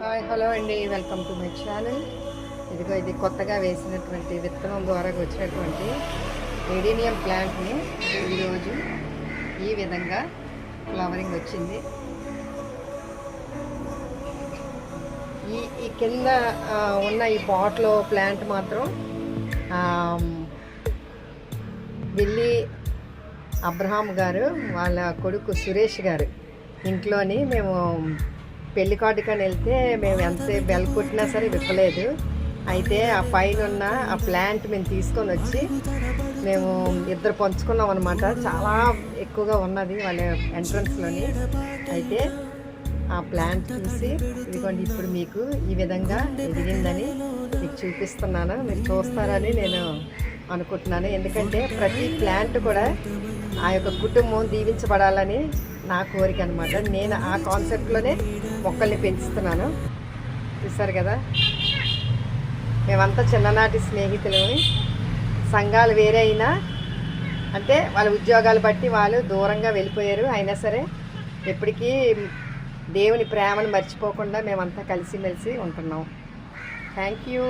Hi hello అండి, welcome to my channel. ఇదిగో ఇది కొత్తగా వేసినటువంటి విత్తనం ద్వారా వచ్చినటువంటి ఎడీనియం ప్లాంట్ని ఈరోజు ఈ విధంగా ఫ్లవరింగ్ వచ్చింది. ఈ కింద ఉన్న ఈ పాట్లో ప్లాంట్ మాత్రం విల్లీ అబ్రహాం గారు వాళ్ళ కొడుకు సురేష్ గారు ఇంట్లోని మేము పెళ్లి కార్డుకని వెళ్తే మేము ఎంతసేపు బెల్ కొట్టినా సరే విప్పలేదు. అయితే ఆ పైన ఉన్న ఆ ప్లాంట్ మేము తీసుకొని వచ్చి మేము ఇద్దరు పంచుకున్నాం అనమాట. చాలా ఎక్కువగా ఉన్నది వాళ్ళ ఎంట్రన్స్లోని. అయితే ఆ ప్లాంట్ చూసి ఇదిగోండి ఇప్పుడు మీకు ఈ విధంగా ఎదిగిందని మీకు చూపిస్తున్నాను. మీరు చూస్తారని నేను అనుకుంటున్నాను. ఎందుకంటే ప్రతి ప్లాంట్ కూడా ఆ యొక్క కుటుంబం దీవించబడాలని నా కోరిక అనమాట. నేను ఆ కాన్సెప్ట్లోనే మొక్కల్ని పెంచుతున్నాను. చూసారు కదా, మేమంతా చిన్ననాటి స్నేహితులు. సంఘాలు వేరే అయినా అంటే వాళ్ళ ఉద్యోగాలు బట్టి వాళ్ళు దూరంగా వెళ్ళిపోయారు. అయినా సరే ఎప్పటికీ దేవుని ప్రేమను మర్చిపోకుండా మేమంతా కలిసిమెలిసి ఉంటున్నాం. Thank you.